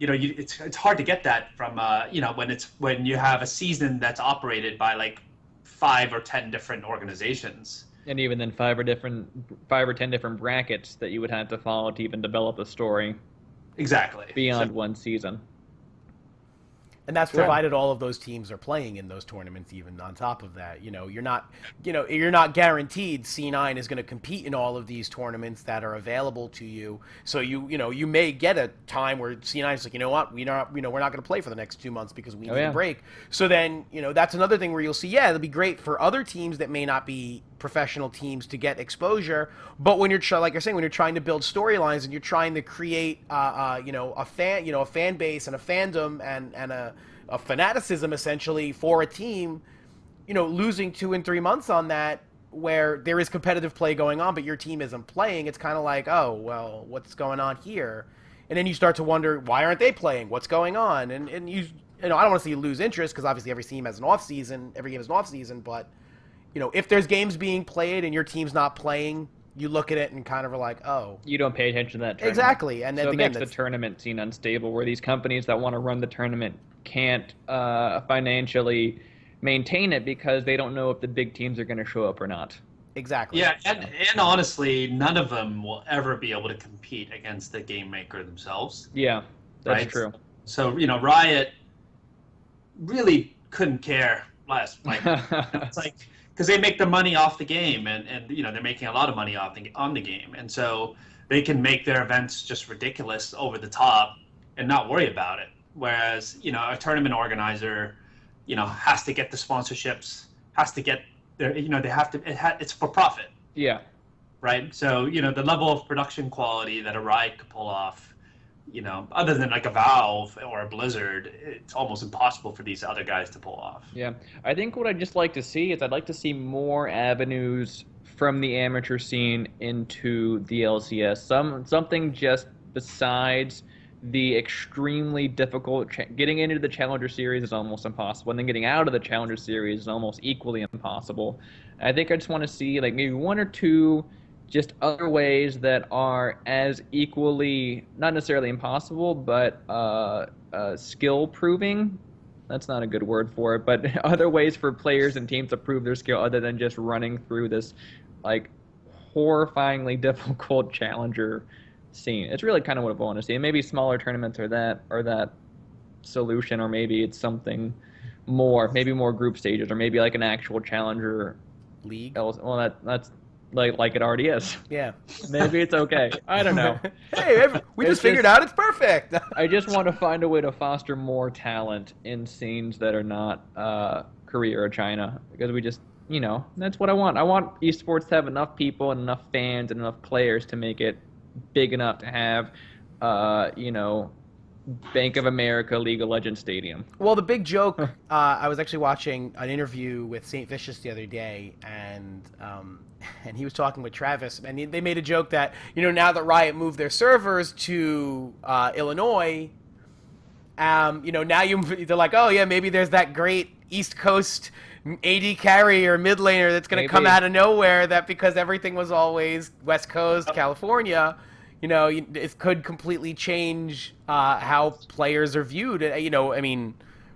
It's hard to get that from when you have a season that's operated by like 5 or 10 different organizations. And even then 5 or 10 different brackets that you would have to follow to even develop a story. Exactly. Beyond one season. And that's provided all of those teams are playing in those tournaments. Even on top of that, you're not guaranteed C9 is going to compete in all of these tournaments that are available to you. So you may get a time where C9 is like, you know what, we're not going to play for the next 2 months because we need a break. So then that's another thing where you'll see, it'll be great for other teams that may not be professional teams to get exposure. But when you're like you're saying, when you're trying to build storylines and you're trying to create a fan base and a fandom and a fanaticism essentially for a team, losing 2 and 3 months on that where there is competitive play going on but your team isn't playing, it's kind of like, oh well, what's going on here? And then you start to wonder, why aren't they playing? What's going on? And you I don't want to see you lose interest because obviously every team has an off season, every game has an off season, but if there's games being played and your team's not playing, you look at it and kind of are like, oh. You don't pay attention to that tournament. Exactly. And then so it again, makes the tournament scene unstable, where these companies that want to run the tournament can't financially maintain it because they don't know if the big teams are going to show up or not. Exactly. Yeah, and honestly, none of them will ever be able to compete against the game maker themselves. Yeah, that's true. So, Riot really couldn't care less. Like, it's like, because they make their money off the game, and they're making a lot of money on the game, and so they can make their events just ridiculous, over the top, and not worry about it. Whereas a tournament organizer, has to get the sponsorships, has to get their, they have to. It's for profit. Yeah. Right. So the level of production quality that a Riot could pull off, other than like a Valve or a Blizzard, it's almost impossible for these other guys to pull off. Yeah. I think what I'd just like to see is I'd like to see more avenues from the amateur scene into the LCS. Something just besides the extremely difficult getting into the Challenger Series is almost impossible, and then getting out of the Challenger Series is almost equally impossible. I think I just want to see like maybe 1 or 2 just other ways that are as equally, not necessarily impossible, but skill proving. That's not a good word for it, but other ways for players and teams to prove their skill other than just running through this like horrifyingly difficult challenger scene. It's really kind of what I want to see. And maybe smaller tournaments are that solution, or maybe it's something more, maybe more group stages, or maybe like an actual challenger league. Well, that's like it already is. Yeah. Maybe it's okay. I don't know. Hey, we just figured out it's perfect. I just want to find a way to foster more talent in scenes that are not Korea or China, because we just, that's what I want. I want esports to have enough people and enough fans and enough players to make it big enough to have, Bank of America League of Legends Stadium. Well, the big joke, I was actually watching an interview with St. Vicious the other day, and he was talking with Travis, and they made a joke that, now that Riot moved their servers to Illinois, now they're like, oh yeah, maybe there's that great East Coast AD carry or mid laner that's going to come out of nowhere, that because everything was always West Coast, California, it could completely change how players are viewed.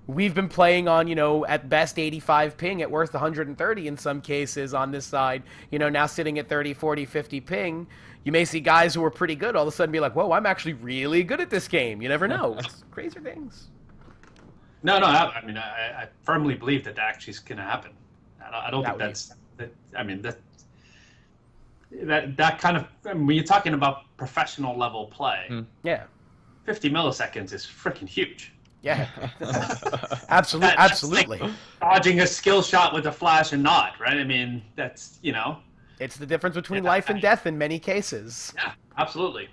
We've been playing on, at best 85 ping at worst 130 in some cases on this side, now sitting at 30, 40, 50 ping. You may see guys who are pretty good all of a sudden be like, whoa, I'm actually really good at this game. You never know. It's crazy things. No, I firmly believe that actually is going to happen. I don't think that's that kind of, when you're talking about professional level play, yeah, 50 milliseconds is freaking huge. Yeah, absolutely. Like dodging a skill shot with a flash and not, right? That's, It's the difference between life and death in many cases. Yeah, absolutely.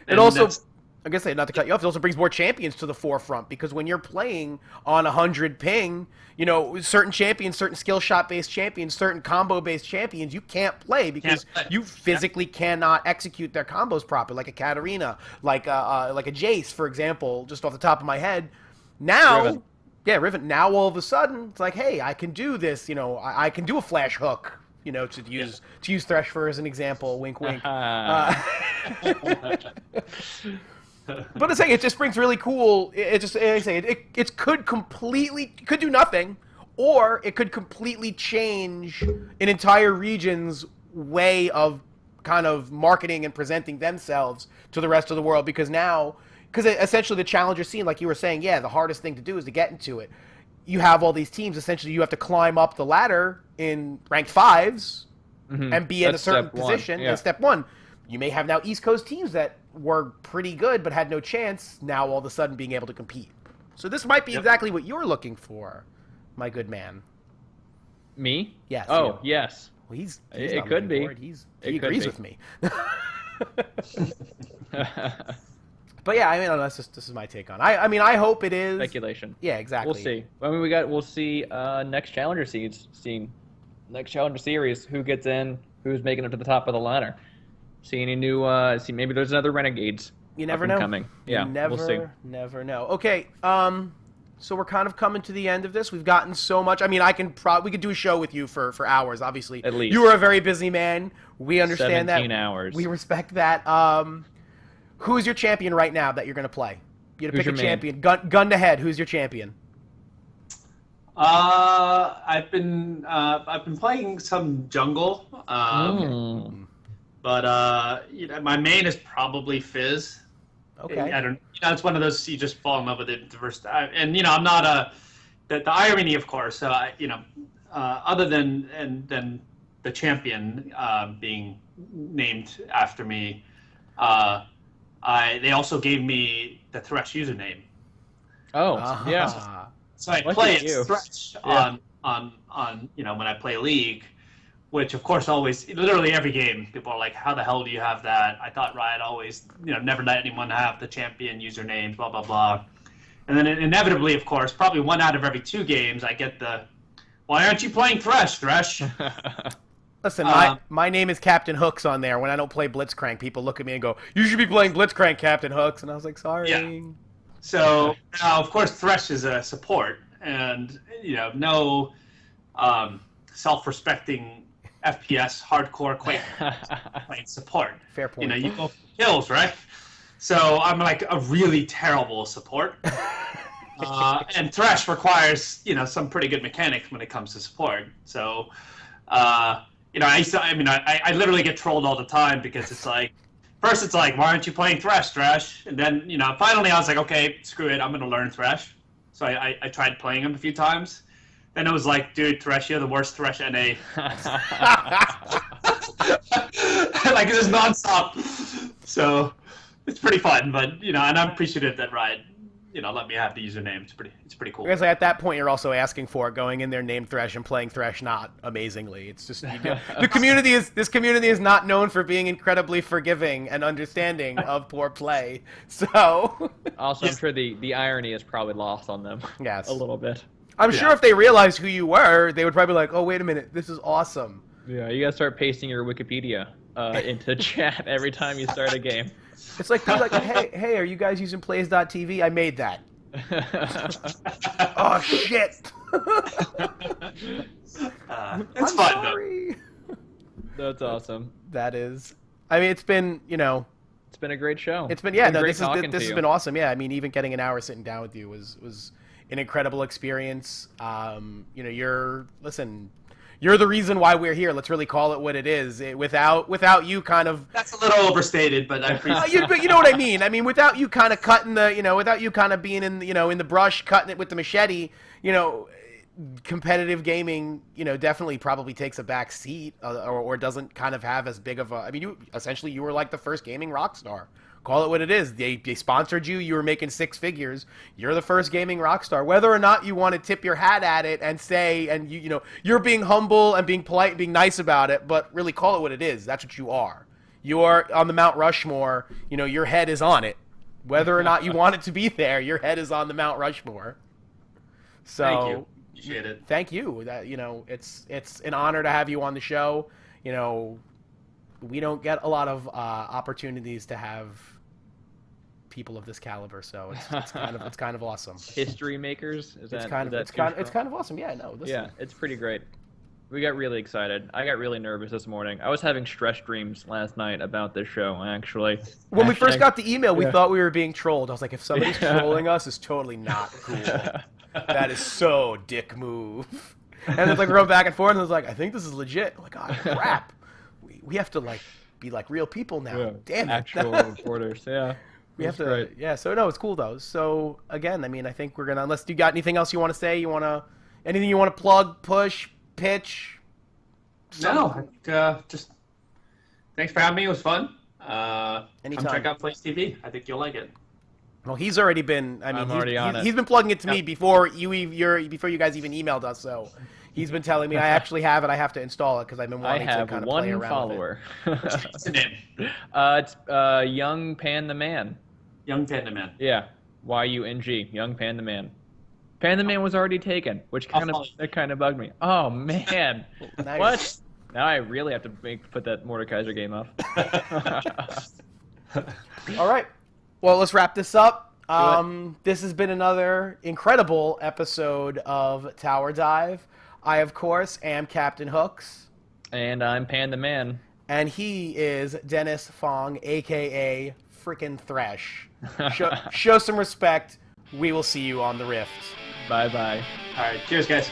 It also, I guess, not to cut you off, it also brings more champions to the forefront, because when you're playing on 100 ping, certain champions, certain skill shot-based champions, certain combo-based champions, you can't play because you physically cannot execute their combos properly, like a Katarina, like a Jace, for example, just off the top of my head. Now, Riven. Yeah, Riven. Now all of a sudden, it's like, hey, I can do this. I can do a flash hook. To use Thresh for as an example. Wink, wink. But I'm saying it just brings really cool. It could do nothing, or it could completely change an entire region's way of kind of marketing and presenting themselves to the rest of the world, because essentially the challenger scene, like you were saying, yeah, the hardest thing to do is to get into it. You have all these teams, essentially you have to climb up the ladder in ranked 5s and be in a certain position. And step 1, you may have now East Coast teams that were pretty good but had no chance, now all of a sudden being able to compete. So this might be exactly what you're looking for, my good man. Me? Yes. Oh, yes. Well, he's it could be. He agrees with me. But yeah, this is my take on it. I hope it is speculation. Yeah, exactly. We'll see. We'll see next challenger next challenger series, who gets in, who's making it to the top of the ladder. See any new maybe there's another Renegades. You never know. Coming. Yeah, we'll see. Never know. Okay, so we're kind of coming to the end of this. We've gotten so much. We could do a show with you for hours, obviously. At least. You are a very busy man. We understand 17 that. hours. We respect that. Who's your champion right now that you're going to play? You got to pick a champion. Gun to head. Who's your champion? I've been playing some jungle, but my main is probably Fizz. Okay. I don't. It's one of those you just fall in love with it the first time, and I'm not the irony, of course. Other than the champion being named after me, they also gave me the Thresh username. Oh, yeah. So I play as Thresh on when I play League, which of course literally every game people are like, how the hell do you have that? I thought Riot always never let anyone have the champion usernames, blah blah blah. And then inevitably, of course, probably 1 out of every 2 games I get the, why aren't you playing Thresh? Listen, my name is Captain Hooks on there. When I don't play Blitzcrank, people look at me and go, you should be playing Blitzcrank, Captain Hooks. And I was like, sorry. Yeah. So now, of course, Thresh is a support, and no self-respecting FPS hardcore Quake playing support. Fair point. You go for kills, right? So I'm like a really terrible support. And Thresh requires, some pretty good mechanics when it comes to support. So, I literally get trolled all the time because it's like, first it's like, why aren't you playing Thresh? And then, finally I was like, okay, screw it, I'm going to learn Thresh. So I tried playing him a few times. Then it was like, dude, Thresh, you're the worst Thresh NA. Like, it's just nonstop. So it's pretty fun, but, and I'm appreciative that Riot, let me have the username. It's pretty cool. Because at that point, you're also asking for it, going in there, named Thresh, and playing Thresh not amazingly. It's just this community is not known for being incredibly forgiving and understanding of poor play. So Also, I'm sure the irony is probably lost on them. Yes. A little bit. I'm sure if they realized who you were, they would probably be like, "Oh, wait a minute, this is awesome." Yeah, you gotta start pasting your Wikipedia into chat every time you start a game. It's like, hey, are you guys using plays.tv? I made that. Oh, shit. It's fun, though. That's awesome. That is. I mean, it's been, It's been a great show. It's been, great this talking to has you. been awesome. Yeah, I mean, even getting an hour sitting down with you was an incredible experience. You're the reason why we're here. Let's really call it what it is. Without you kind of... That's a little overstated, but I appreciate but you know what I mean. I mean, without you kind of cutting without you kind of being in the brush, cutting it with the machete, competitive gaming, definitely probably takes a back seat or doesn't kind of have as big of a... I mean, you were like the first gaming rock star. Call it what it is. They sponsored you. You were making six figures. You're the first gaming rock star. Whether or not you want to tip your hat at it and say, and you're being humble and being polite and being nice about it, but really call it what it is. That's what you are. You are on the Mount Rushmore. Your head is on it. Whether or not you want it to be there, your head is on the Mount Rushmore. So Thank you. Appreciate it. Thank you. That it's an honor to have you on the show. We don't get a lot of opportunities to have people of this caliber, so it's kind of awesome. History makers. It's kind of awesome. Yeah, no. Listen. Yeah, it's pretty great. We got really excited. I got really nervous this morning. I was having stress dreams last night about this show, actually. When we first got the email, we thought we were being trolled. I was like, if somebody's trolling us, it's totally not cool. That is so dick move. And it's like we're going back and forth, and I was like, I think this is legit. I'm like, oh, crap. We have to be like real people now. Yeah, damn it. Actual reporters. Yeah. We have to. Great. Yeah. So no, it's cool though. So again, I mean, I think we're gonna. Unless you got anything else you want to say, anything you want to plug, push, pitch. No. Just thanks for having me. It was fun. Anytime. Come check out Place TV. I think you'll like it. Well, he's already been. I mean, I'm already on it. He's been plugging it to me before you guys even emailed us. So. He's been telling me I actually have it. I have to install it because I've been wanting to kind of play around with it. What's the name? It's Young Pan the Man. Young Panda Man. Yeah, YUNG. Young Pan the Man. Pan the Man was already taken, which kind of bugged me. Oh man, Nice. What? Now I really have to put that Mordekaiser game up. All right. Well, let's wrap this up. This has been another incredible episode of Tower Dive. I, of course, am Captain Hooks. And I'm Pan the Man. And he is Dennis Fong, a.k.a. frickin' Thresh. Show some respect. We will see you on the Rift. Bye-bye. All right. Cheers, guys.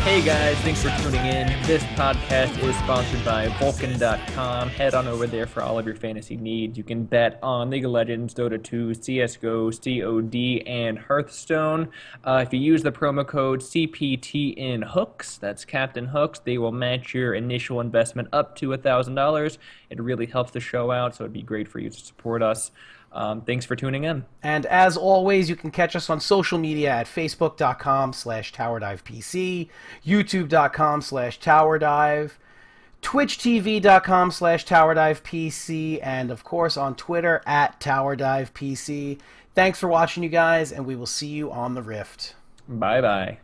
Hey guys, thanks for tuning in. This podcast is sponsored by Vulcan.com. Head on over there for all of your fantasy needs. You can bet on League of Legends, Dota 2, CSGO, COD, and Hearthstone. If you use the promo code CPTNHooks, that's Captain Hooks, they will match your initial investment up to $1,000. It really helps the show out, so it'd be great for you to support us. Thanks for tuning in. And as always, you can catch us on social media at facebook.com/TowerDivePC, youtube.com/TowerDive, twitchtv.com/TowerDivePC, and of course on Twitter at TowerDivePC. Thanks for watching, you guys, and we will see you on the Rift. Bye-bye.